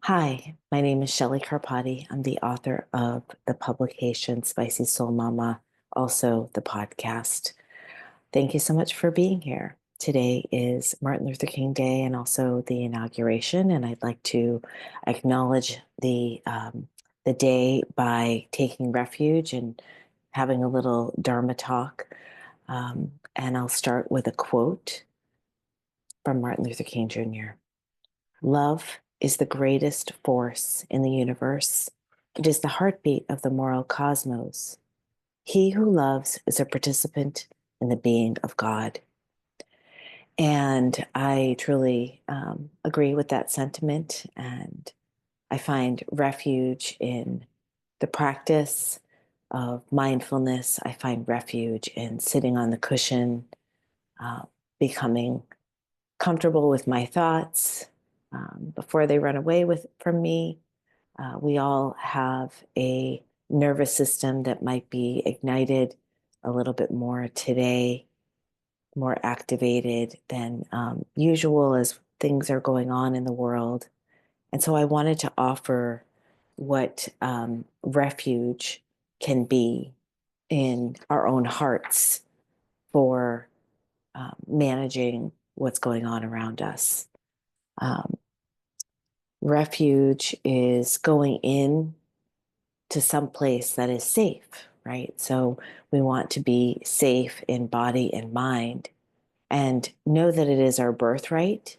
Hi, my name is Shelley Carpati. I'm the author of the publication Spicy Soul Mama, also the podcast. Thank you so much for being here. Today is Martin Luther King Day and also the inauguration, and I'd like to acknowledge the day by taking refuge and having a little Dharma talk. And I'll start with a quote from Martin Luther King Jr. Love is the greatest force in the universe. It is the heartbeat of the moral cosmos. He who loves is a participant in the being of God. And I truly agree with that sentiment. And I find refuge in the practice of mindfulness. I find refuge in sitting on the cushion, uh, becoming comfortable with my thoughts before they run away from me. We all have a nervous system that might be ignited a little bit more today, more activated than usual as things are going on in the world. And so I wanted to offer what refuge can be in our own hearts for managing what's going on around us. Um, Refuge is going in to some place that is safe, right? So we want to be safe in body and mind and know that it is our birthright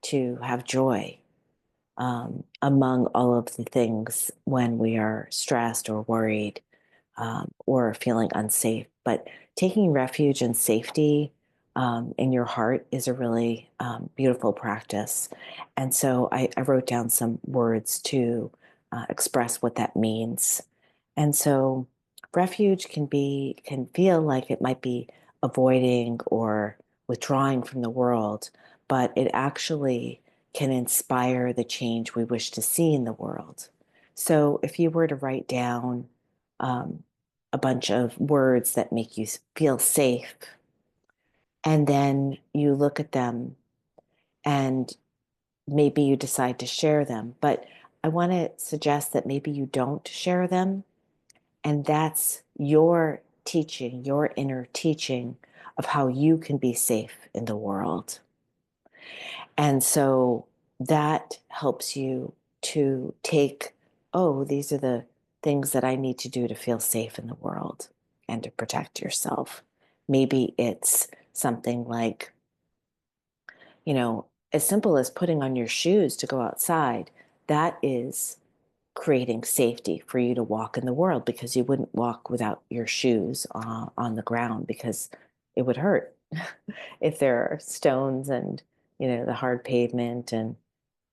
to have joy among all of the things when we are stressed or worried or feeling unsafe. But taking refuge and safety in your heart is a really beautiful practice. And so I wrote down some words to express what that means. And so refuge can feel like it might be avoiding or withdrawing from the world, but it actually can inspire the change we wish to see in the world. So if you were to write down um, a bunch of words that make you feel safe, and then you look at them and maybe you decide to share them. But I want to suggest that maybe you don't share them. And that's your teaching, your inner teaching of how you can be safe in the world. And so that helps you to take, oh, these are the things that I need to do to feel safe in the world and to protect yourself. Maybe it's something like, as simple as putting on your shoes to go outside. That is creating safety for you to walk in the world because you wouldn't walk without your shoes on the ground because it would hurt if there are stones and the hard pavement and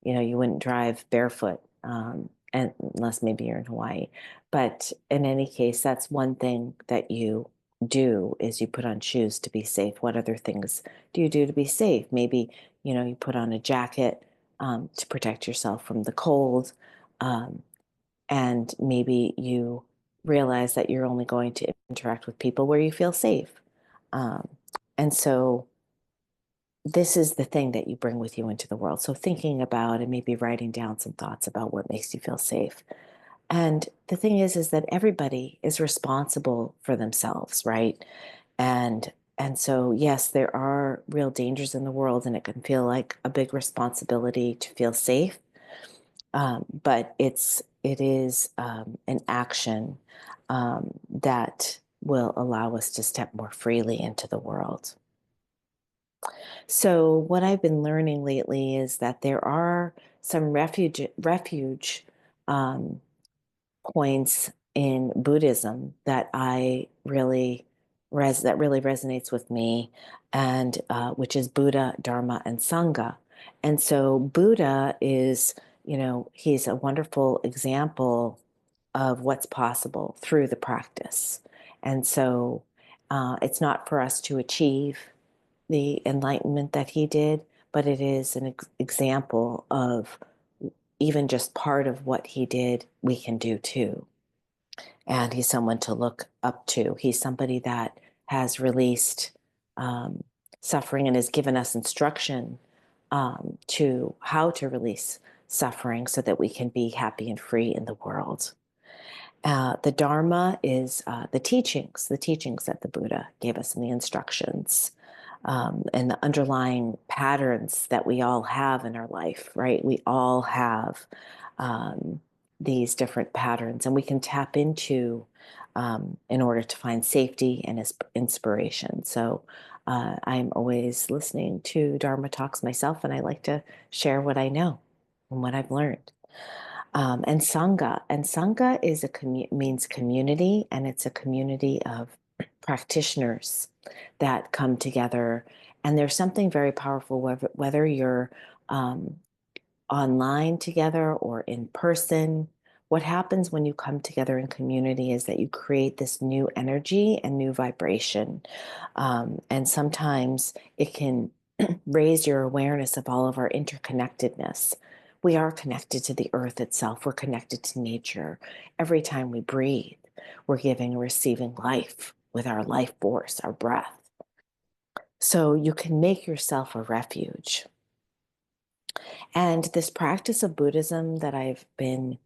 you wouldn't drive barefoot and unless maybe you're in Hawaii. But in any case, that's one thing that you do is you put on shoes to be safe. What other things do you do to be safe? Maybe you put on a jacket to protect yourself from the cold. Um, and maybe you realize that you're only going to interact with people where you feel safe. Um, and so this is the thing that you bring with you into the world. So thinking about and maybe writing down some thoughts about what makes you feel safe. And the thing is that everybody is responsible for themselves, right? And so yes, there are real dangers in the world, and it can feel like a big responsibility to feel safe. But it is an action that will allow us to step more freely into the world. So what I've been learning lately is that there are some refuge um, points in Buddhism that I really that really resonates with me, and which is Buddha, Dharma, and Sangha. And so Buddha is, he's a wonderful example of what's possible through the practice. And so it's not for us to achieve the enlightenment that he did, but it is an example of even just part of what he did, we can do too. And he's someone to look up to. He's somebody that has released suffering and has given us instruction to how to release suffering so that we can be happy and free in the world. The Dharma is the teachings that the Buddha gave us in the instructions, and the underlying patterns that we all have in our life, right? We all have um, these different patterns, and we can tap into in order to find safety and inspiration. So I'm always listening to Dharma talks myself, and I like to share what I know and what I've learned. And sangha is means community, and it's a community of practitioners that come together. And there's something very powerful whether you're um, online together or in person. What happens when you come together in community is that you create this new energy and new vibration. And sometimes it can raise your awareness of all of our interconnectedness. We are connected to the earth itself. We're connected to nature. Every time we breathe, we're giving and receiving life with our life force, our breath. So you can make yourself a refuge. And this practice of Buddhism that I've been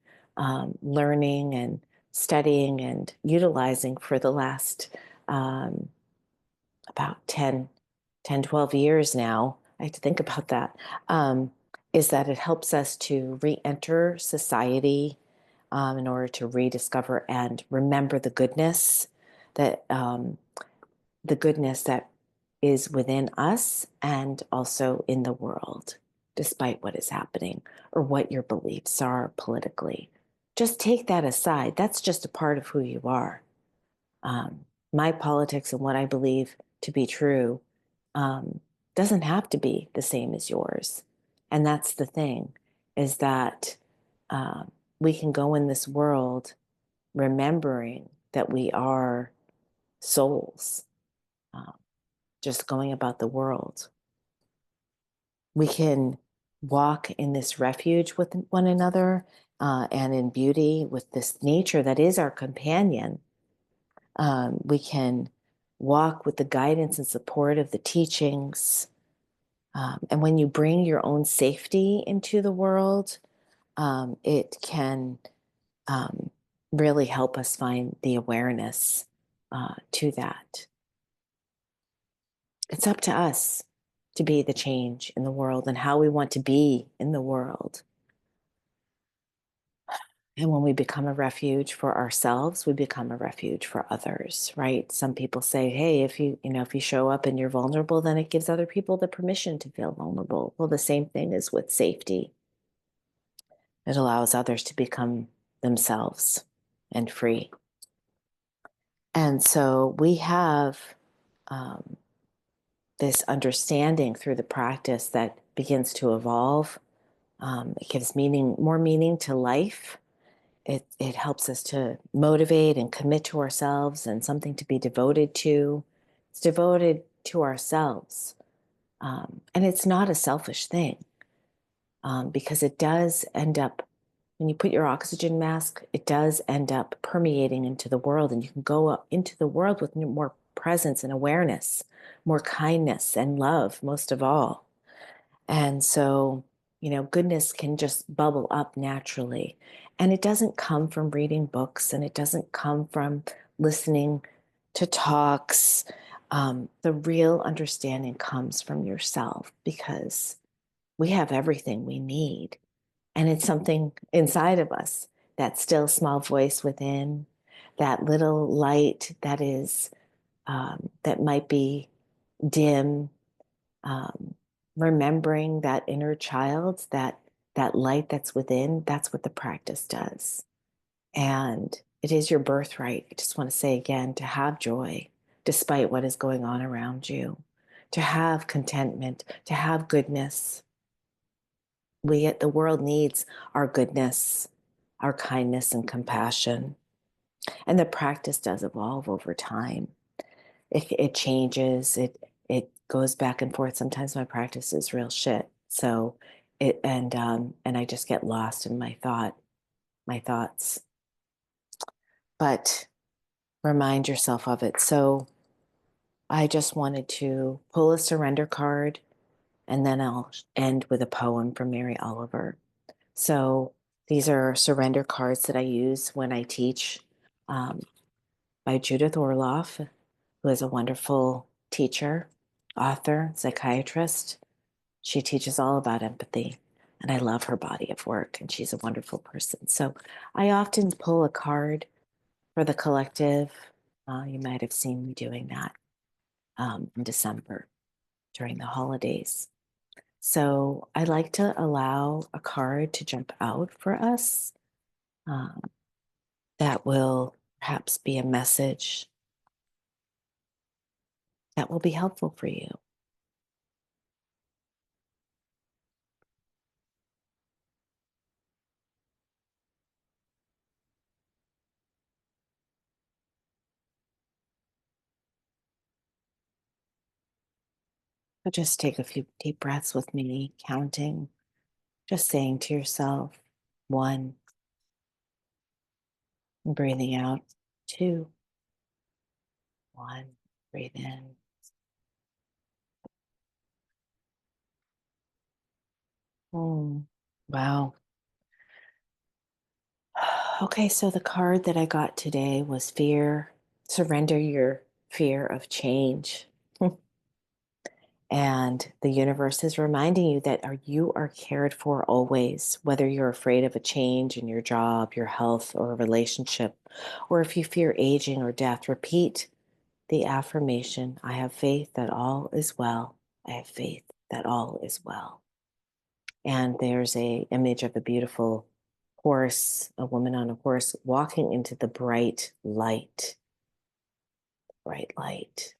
learning and studying and utilizing for the last um, about 12 years now, I have to think about that, is that it helps us to re-enter society in order to rediscover and remember that the goodness that is within us and also in the world, despite what is happening or what your beliefs are politically. Just take that aside. That's just a part of who you are. Um, my politics and what I believe to be true um, doesn't have to be the same as yours. And that's the thing, is that uh, we can go in this world remembering that we are souls, uh, just going about the world. We can walk in this refuge with one another and in beauty with this nature that is our companion. We can walk with the guidance and support of the teachings. And when you bring your own safety into the world, it can um, really help us find the awareness to that. It's up to us to be the change in the world and how we want to be in the world. And when we become a refuge for ourselves, we become a refuge for others, right? Some people say, hey, if you show up and you're vulnerable, then it gives other people the permission to feel vulnerable. Well, the same thing is with safety. It allows others to become themselves and free. And so we have um, this understanding through the practice that begins to evolve. It gives more meaning to life. It helps us to motivate and commit to ourselves and something to be devoted to. It's devoted to ourselves. And it's not a selfish thing because it does end up, when you put your oxygen mask, it does end up permeating into the world. And you can go up into the world with more presence and awareness, more kindness and love, most of all. And so, goodness can just bubble up naturally. And it doesn't come from reading books and it doesn't come from listening to talks. The real understanding comes from yourself because we have everything we need. And it's something inside of us, that still small voice within, that little light that might be dim, um, remembering that inner child, that light that's within. That's what the practice does. And it is your birthright. I just want to say again, to have joy despite what is going on around you, to have contentment, to have goodness. The world needs our goodness, our kindness and compassion. And the practice does evolve over time. It changes. It goes back and forth. Sometimes my practice is real shit. So and I just get lost in my thoughts. But remind yourself of it. So I just wanted to pull a surrender card, and then I'll end with a poem from Mary Oliver. So these are surrender cards that I use when I teach, um, by Judith Orloff, who is a wonderful teacher, author, psychiatrist. She teaches all about empathy, and I love her body of work, and she's a wonderful person. So I often pull a card for the collective. You might have seen me doing that in December during the holidays. So I like to allow a card to jump out for us, um, that will perhaps be a message that will be helpful for you. So just take a few deep breaths with me, counting, just saying to yourself, one, and breathing out, two, one, breathe in. Mm, wow. Okay, so the card that I got today was fear. Surrender your fear of change. And the universe is reminding you that you are cared for always, whether you're afraid of a change in your job, your health, or a relationship, or if you fear aging or death. Repeat the affirmation: I have faith that all is well. I have faith that all is well. And there's a image of a beautiful horse, a woman on a horse walking into the bright light, bright light.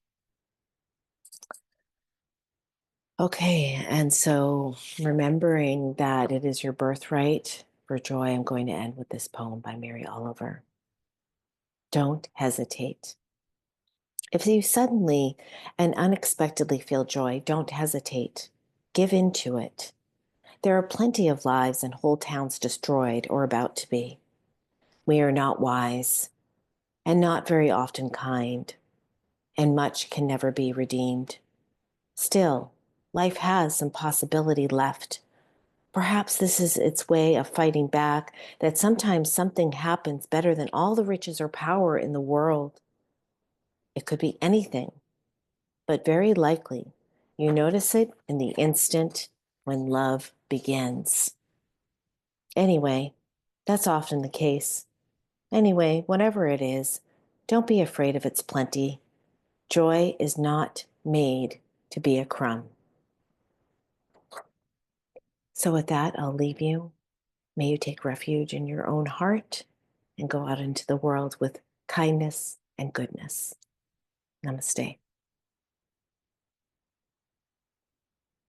Okay, and so remembering that it is your birthright for joy, I'm going to end with this poem by Mary Oliver. Don't hesitate. If you suddenly and unexpectedly feel joy, don't hesitate. Give in to it. There are plenty of lives and whole towns destroyed or about to be. We are not wise and not very often kind, and much can never be redeemed. Still, life has some possibility left. Perhaps this is its way of fighting back, that sometimes something happens better than all the riches or power in the world. It could be anything, but very likely you notice it in the instant when love begins. Anyway, that's often the case. Anyway, whatever it is, don't be afraid of its plenty. Joy is not made to be a crumb. So, with that, I'll leave you. May you take refuge in your own heart and go out into the world with kindness and goodness. Namaste.